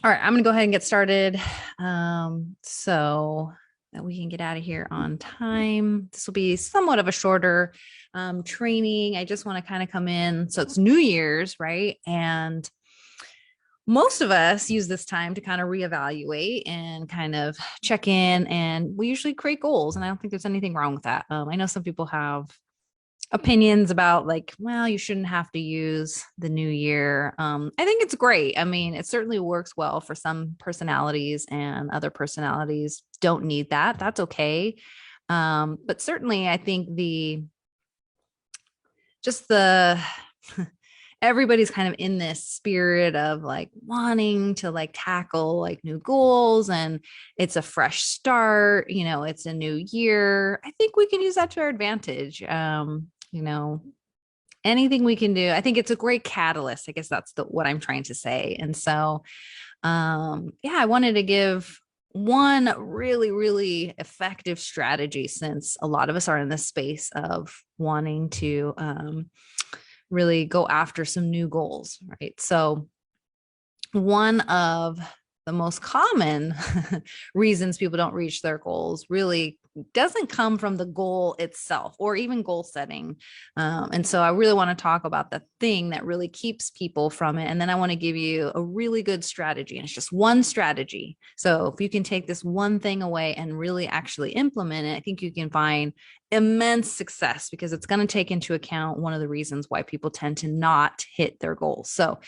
All right, I'm going to go ahead and get started so that we can get out of here on time. This will be somewhat of a shorter training. I just want to kind of come in. So it's New Year's, right? And most of us use this time to kind of reevaluate and kind of check in. And we usually create goals. And I don't think there's anything wrong with that. I know some people have opinions about like, well, you shouldn't have to use the new year. I think it's great. I mean, it certainly works well for some personalities, and other personalities don't need that. That's okay. But certainly I think the everybody's kind of in this spirit of like wanting to like tackle like new goals, and it's a fresh start, it's a new year. I think we can use that to our advantage. Anything we can do. I think it's a great catalyst. I guess that's what I'm trying to say. And so, yeah, I wanted to give one really, really effective strategy, since a lot of us are in this space of wanting to really go after some new goals, right? So, one of the most common reasons people don't reach their goals really doesn't come from the goal itself or even goal setting. And so I really want to talk about the thing that really keeps people from it. And then I want to give you a really good strategy. And it's just one strategy. So if you can take this one thing away and really actually implement it, I think you can find immense success, because it's going to take into account one of the reasons why people tend to not hit their goals. So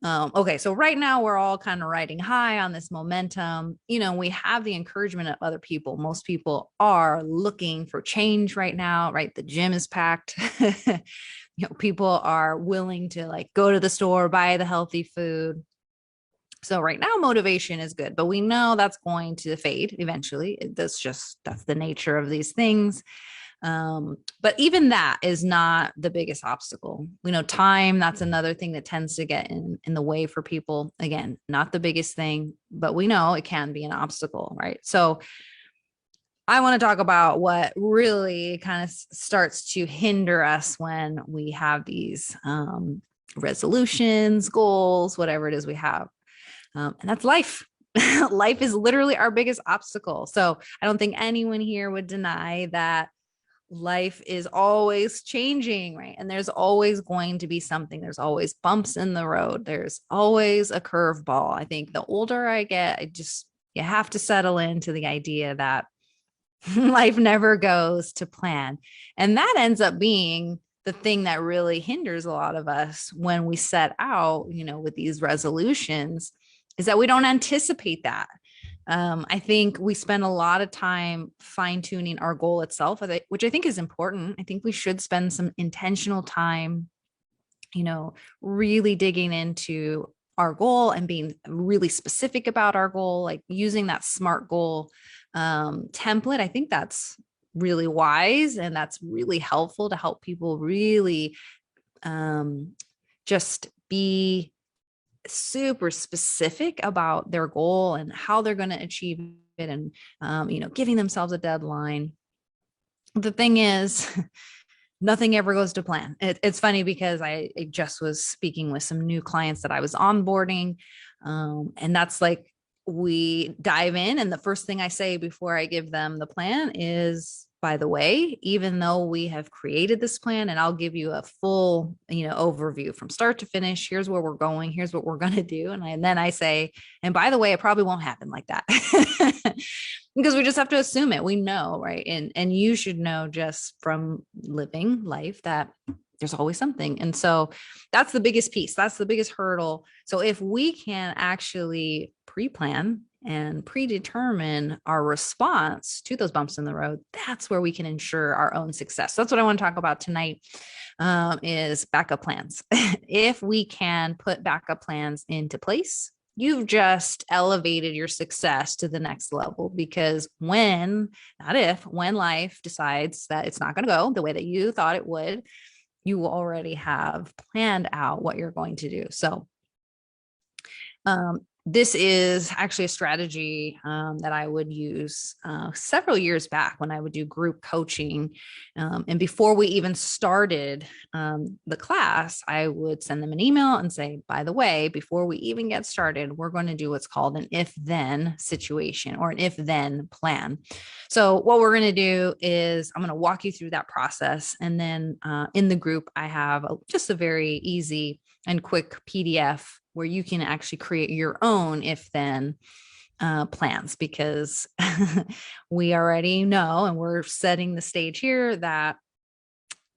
okay, so right now we're all kind of riding high on this momentum. We have the encouragement of other people. Most people are looking for change right now, right? The gym is packed. People are willing to like go to the store, buy the healthy food. So right now motivation is good, but we know that's going to fade eventually. That's the nature of these things. But even that is not the biggest obstacle. We know time, that's another thing that tends to get in the way for people. Again, not the biggest thing, but we know it can be an obstacle, right? So I want to talk about what really kind of starts to hinder us when we have these resolutions, goals, whatever it is we have. And that's life. Life is literally our biggest obstacle. So I don't think anyone here would deny that life is always changing, right? And there's always going to be something. There's always bumps in the road. There's always a curveball. I think the older I get, you have to settle into the idea that life never goes to plan. And that ends up being the thing that really hinders a lot of us when we set out, with these resolutions, is that we don't anticipate that. I think we spend a lot of time fine tuning our goal itself, which I think is important. I think we should spend some intentional time, really digging into our goal and being really specific about our goal, like using that SMART goal template. I think that's really wise, and that's really helpful to help people really just be super specific about their goal and how they're going to achieve it, and giving themselves a deadline. The thing is, nothing ever goes to plan. It's funny because I just was speaking with some new clients that I was onboarding, and that's like, we dive in, and the first thing I say before I give them the plan is, by the way, even though we have created this plan, and I'll give you a full, overview from start to finish, here's where we're going, here's what we're going to do. And then I say, and by the way, it probably won't happen like that. Because we just have to assume it. We know, right? And you should know just from living life that there's always something. And so that's the biggest piece. That's the biggest hurdle. So if we can actually pre-plan and predetermine our response to those bumps in the road, that's where we can ensure our own success. So that's what I want to talk about tonight, is backup plans. If we can put backup plans into place, you've just elevated your success to the next level. Because when life decides that it's not going to go the way that you thought it would, you already have planned out what you're going to do. So This is actually a strategy that I would use several years back when I would do group coaching. And before we even started the class, I would send them an email and say, by the way, before we even get started, we're going to do what's called an if then situation or an if then plan. So, what we're going to do is I'm going to walk you through that process. And then in the group, I have just a very easy and quick PDF where you can actually create your own if then plans, because we already know and we're setting the stage here that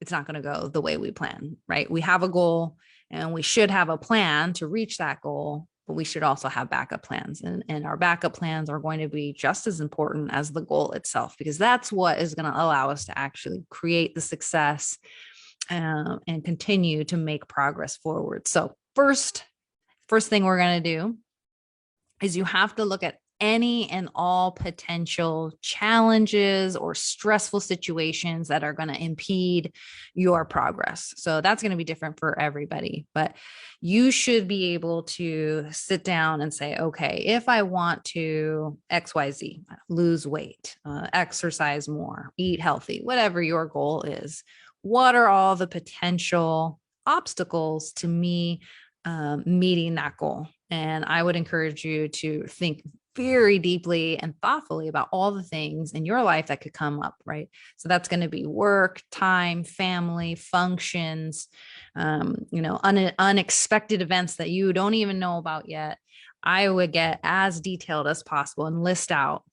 it's not going to go the way we plan, right? We have a goal and we should have a plan to reach that goal, but we should also have backup plans. And our backup plans are going to be just as important as the goal itself, because that's what is going to allow us to actually create the success and continue to make progress forward. So first thing we're going to do is you have to look at any and all potential challenges or stressful situations that are going to impede your progress. So that's going to be different for everybody, but you should be able to sit down and say, okay, if I want to XYZ, lose weight, exercise more, eat healthy, whatever your goal is, what are all the potential obstacles to me meeting that goal? And I would encourage you to think very deeply and thoughtfully about all the things in your life that could come up, right? So that's going to be work, time, family, functions, unexpected events that you don't even know about yet. I would get as detailed as possible and list out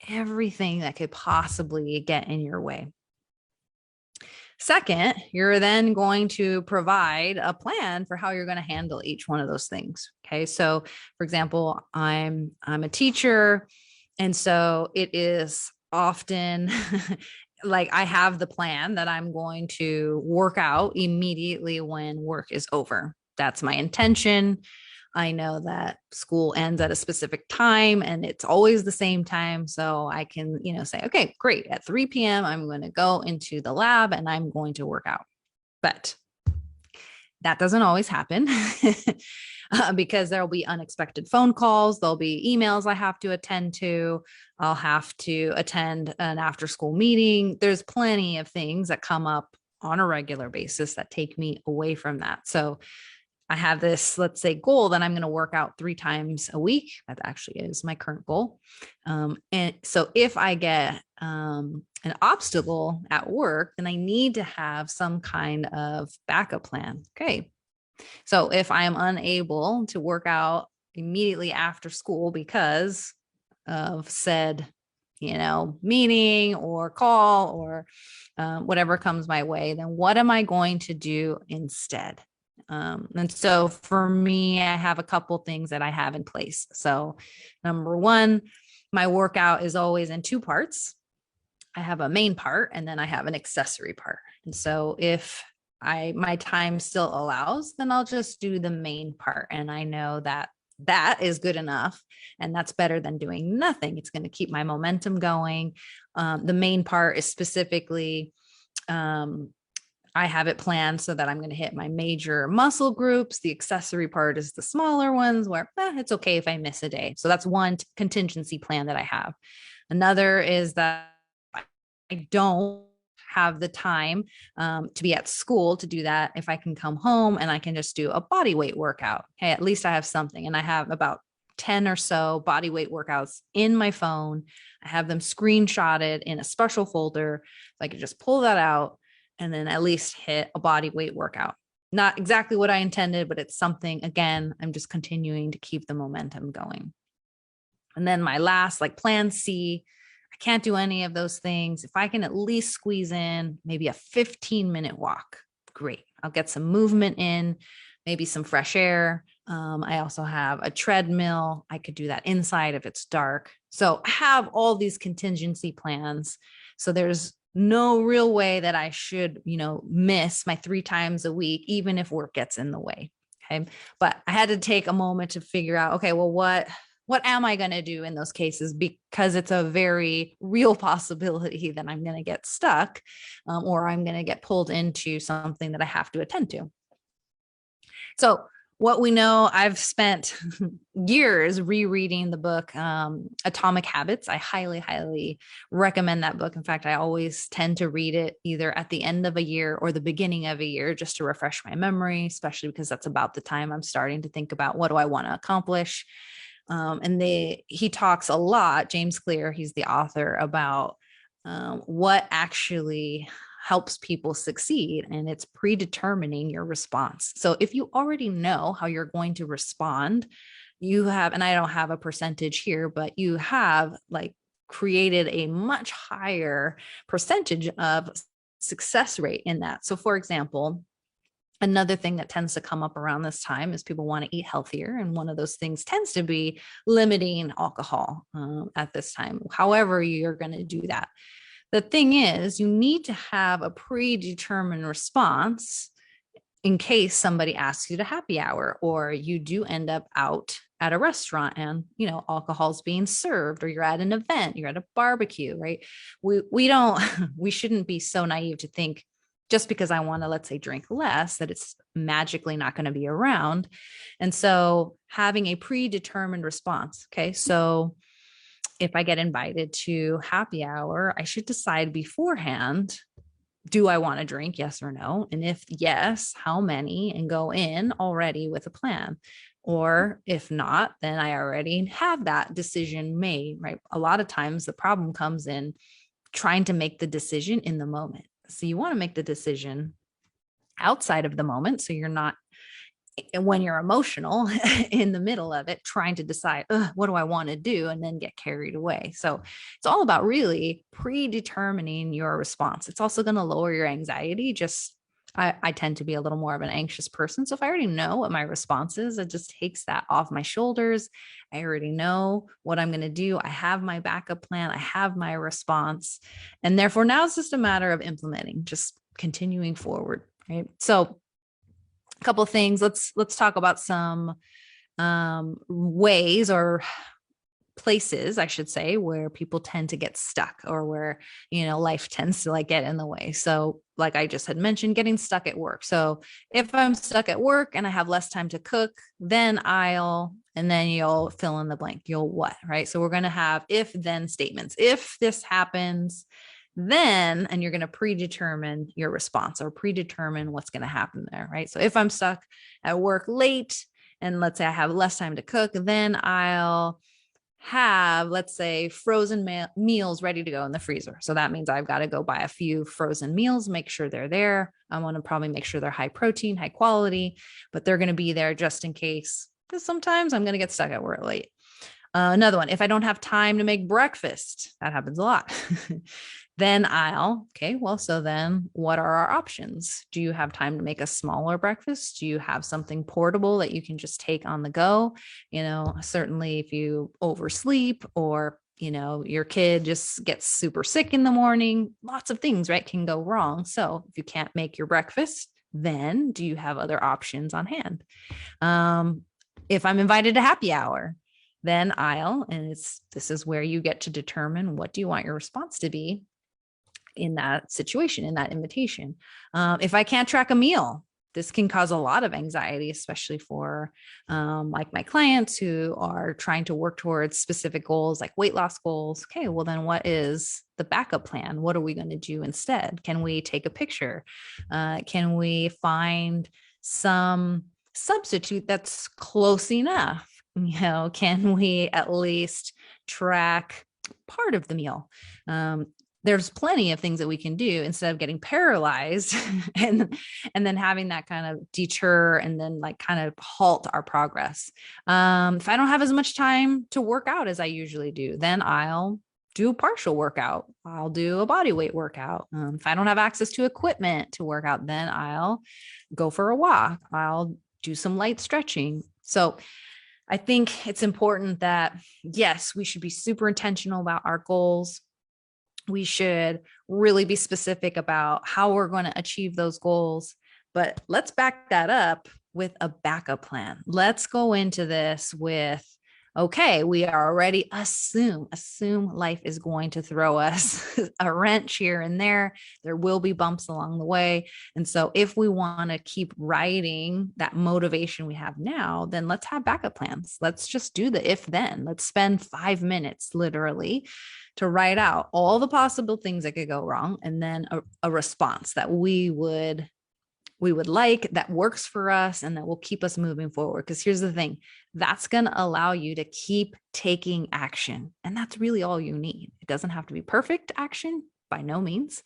everything that could possibly get in your way. Second, you're then going to provide a plan for how you're going to handle each one of those things. Okay. So for example, I'm a teacher. And so it is often like I have the plan that I'm going to work out immediately when work is over. That's my intention. I know that school ends at a specific time and it's always the same time. So I can, say, okay, great. At 3 p.m., I'm going to go into the lab and I'm going to work out. But that doesn't always happen because there'll be unexpected phone calls. There'll be emails I have to attend to. I'll have to attend an after school meeting. There's plenty of things that come up on a regular basis that take me away from that. So I have this, let's say, goal that I'm going to work out 3 times a week. That actually is my current goal. And so if I get an obstacle at work, then I need to have some kind of backup plan. Okay. So if I am unable to work out immediately after school because of said, meeting or call or whatever comes my way, then what am I going to do instead? And so for me, I have a couple things that I have in place. So number one, my workout is always in 2 parts. I have a main part and then I have an accessory part. And so if my time still allows, then I'll just do the main part. And I know that that is good enough. And that's better than doing nothing. It's going to keep my momentum going. The main part is specifically, I have it planned so that I'm going to hit my major muscle groups. The accessory part is the smaller ones where it's okay if I miss a day. So that's one contingency plan that I have. Another is that I don't have the time to be at school to do that. If I can come home and I can just do a body weight workout, hey, at least I have something. And I have about 10 or so body weight workouts in my phone. I have them screenshotted in a special folder. So I can just pull that out and then at least hit a body weight workout. Not exactly what I intended, but it's something, again, I'm just continuing to keep the momentum going. And then my last, like plan C, I can't do any of those things. If I can at least squeeze in maybe a 15-minute walk, great. I'll get some movement in, maybe some fresh air. I also have a treadmill. I could do that inside if it's dark. So I have all these contingency plans. So there's no real way that I should, miss my 3 times a week, even if work gets in the way. Okay. But I had to take a moment to figure out, okay, well, what am I going to do in those cases? Because it's a very real possibility that I'm going to get stuck or I'm going to get pulled into something that I have to attend to. So what we know, I've spent years rereading the book Atomic Habits. I highly, highly recommend that book. In fact, I always tend to read it either at the end of a year or the beginning of a year just to refresh my memory, especially because that's about the time I'm starting to think about what do I want to accomplish. He talks a lot, James Clear, he's the author, about what actually helps people succeed, and it's predetermining your response. So if you already know how you're going to respond, you have, and I don't have a percentage here, but you have like created a much higher percentage of success rate in that. So for example, another thing that tends to come up around this time is people want to eat healthier. And one of those things tends to be limiting alcohol at this time. However, you're going to do that. The thing is, you need to have a predetermined response in case somebody asks you to happy hour, or you do end up out at a restaurant and, you know, alcohol's being served, or you're at an event, you're at a barbecue, right? We don't, we shouldn't be so naive to think just because I want to, let's say, drink less, that it's magically not going to be around. And so having a predetermined response. Okay. So if I get invited to happy hour, I should decide beforehand, do I want to drink? Yes or no? And if yes, how many? And go in already with a plan. Or if not, then I already have that decision made, right? A lot of times the problem comes in trying to make the decision in the moment. So you want to make the decision outside of the moment. So you're not, when you're emotional in the middle of it, trying to decide, what do I want to do? And then get carried away. So it's all about really predetermining your response. It's also going to lower your anxiety. I tend to be a little more of an anxious person. So if I already know what my response is, it just takes that off my shoulders. I already know what I'm going to do. I have my backup plan. I have my response. And therefore now it's just a matter of implementing, just continuing forward. Right. So a couple of things. Let's talk about some ways or places, I should say, where people tend to get stuck, or where, you know, life tends to like get in the way. So like I just had mentioned, getting stuck at work. So if I'm stuck at work and I have less time to cook, then and then you'll fill in the blank. You'll what, right? So we're going to have if then statements. If this happens, then, and you're going to predetermine your response or predetermine what's going to happen there, right? So if I'm stuck at work late and let's say I have less time to cook, then I'll have, let's say, frozen meals ready to go in the freezer. So that means I've got to go buy a few frozen meals, make sure they're there. I want to probably make sure they're high protein, high quality, but they're going to be there just in case, because sometimes I'm going to get stuck at work late. Another one, if I don't have time to make breakfast, that happens a lot. Then so then what are our options? Do you have time to make a smaller breakfast? Do you have something portable that you can just take on the go? You know, certainly if you oversleep, or, you know, your kid just gets super sick in the morning, lots of things, right, can go wrong. So if you can't make your breakfast, then do you have other options on hand? If I'm invited to happy hour, then this is where you get to determine what do you want your response to be in that situation, in that invitation. If I can't track a meal, this can cause a lot of anxiety, especially for like my clients who are trying to work towards specific goals, like weight loss goals. Okay, well then what is the backup plan? What are we going to do instead? Can we take a picture? Can we find some substitute that's close enough? You know, can we at least track part of the meal? There's plenty of things that we can do instead of getting paralyzed and then having that kind of deter and then like kind of halt our progress. If I don't have as much time to work out as I usually do, then I'll do a partial workout. I'll do a body weight workout. If I don't have access to equipment to work out, then I'll go for a walk. I'll do some light stretching. So I think it's important that, yes, we should be super intentional about our goals. We should really be specific about how we're going to achieve those goals, but let's back that up with a backup plan. Let's go into this with okay, we are already assume life is going to throw us a wrench here and there. There will be bumps along the way. And so if we want to keep riding that motivation we have now, then let's have backup plans. Let's just do the if then. Let's spend 5 minutes literally to write out all the possible things that could go wrong, and then a response that we would like, that works for us, and that will keep us moving forward. Because here's the thing, that's going to allow you to keep taking action. And that's really all you need. It doesn't have to be perfect action, by no means.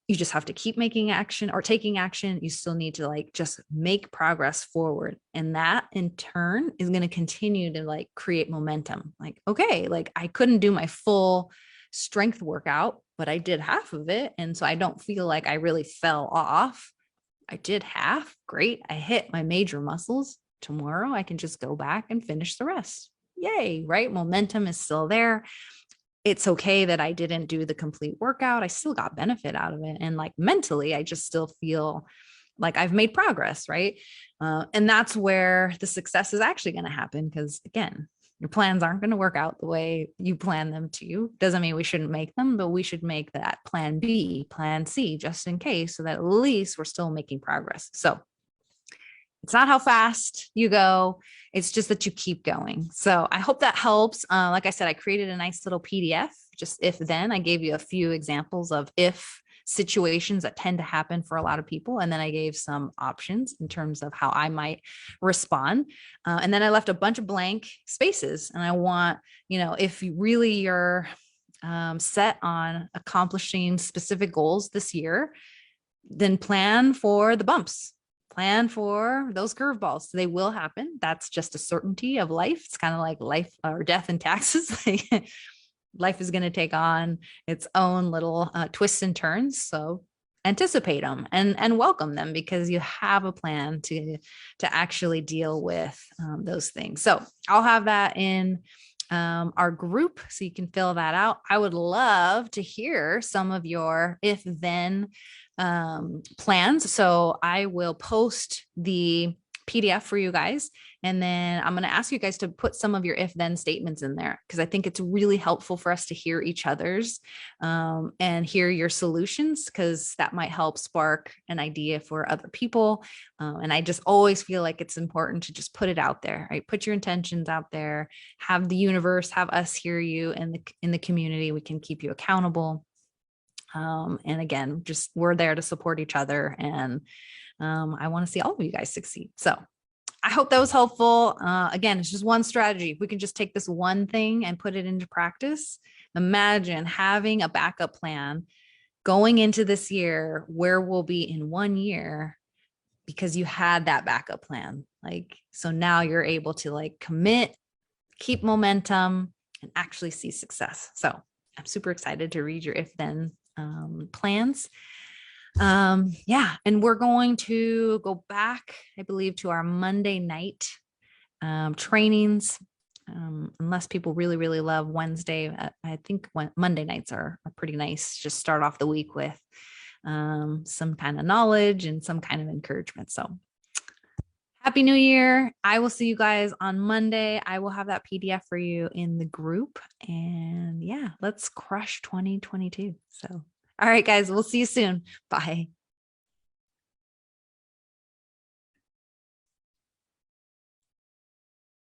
You just have to keep making action or taking action. You still need to like just make progress forward. And that in turn is going to continue to like create momentum. Like, okay, like I couldn't do my full strength workout, but I did half of it. And so I don't feel like I really fell off. I did half. Great. I hit my major muscles. Tomorrow I can just go back and finish the rest. Yay, right? Momentum is still there. It's okay that I didn't do the complete workout. I still got benefit out of it. And like mentally, I just still feel like I've made progress, right? And that's where the success is actually going to happen. Because again, your plans aren't going to work out the way you plan them to. Doesn't mean we shouldn't make them, but we should make that plan B, plan C, just in case, so that at least we're still making progress. So it's not how fast you go. It's just that you keep going. So I hope that helps. Like I said, I created a nice little PDF, just if then. I gave you a few examples of if situations that tend to happen for a lot of people. And then I gave some options in terms of how I might respond. And then I left a bunch of blank spaces. And I want, if you really you're set on accomplishing specific goals this year, then plan for the bumps. Plan for those curveballs. They will happen. That's just a certainty of life. It's kind of like life or death and taxes. Life is going to take on its own little twists and turns. So anticipate them and welcome them, because you have a plan to actually deal with those things. So I'll have that in our group so you can fill that out. I would love to hear some of your if then plans. So I will post the PDF for you guys. And then I'm going to ask you guys to put some of your if then statements in there, because I think it's really helpful for us to hear each other's and hear your solutions, because that might help spark an idea for other people. And I just always feel like it's important to just put it out there, right? Put your intentions out there, have the universe, have us hear you in the community. We can keep you accountable. And again, just we're there to support each other. And I want to see all of you guys succeed. So I hope that was helpful. Again, it's just one strategy. If we can just take this one thing and put it into practice, imagine having a backup plan going into this year where we'll be in 1 year, because you had that backup plan. Like, so now you're able to like commit, keep momentum, and actually see success. So I'm super excited to read your if then plans. And we're going to go back, I believe, to our Monday night trainings. Unless people really, really love Wednesday, I think Monday nights are pretty nice. Just start off the week with some kind of knowledge and some kind of encouragement. So Happy New Year. I will see you guys on Monday. I will have that PDF for you in the group. And yeah, let's crush 2022. So, all right, guys, we'll see you soon. Bye.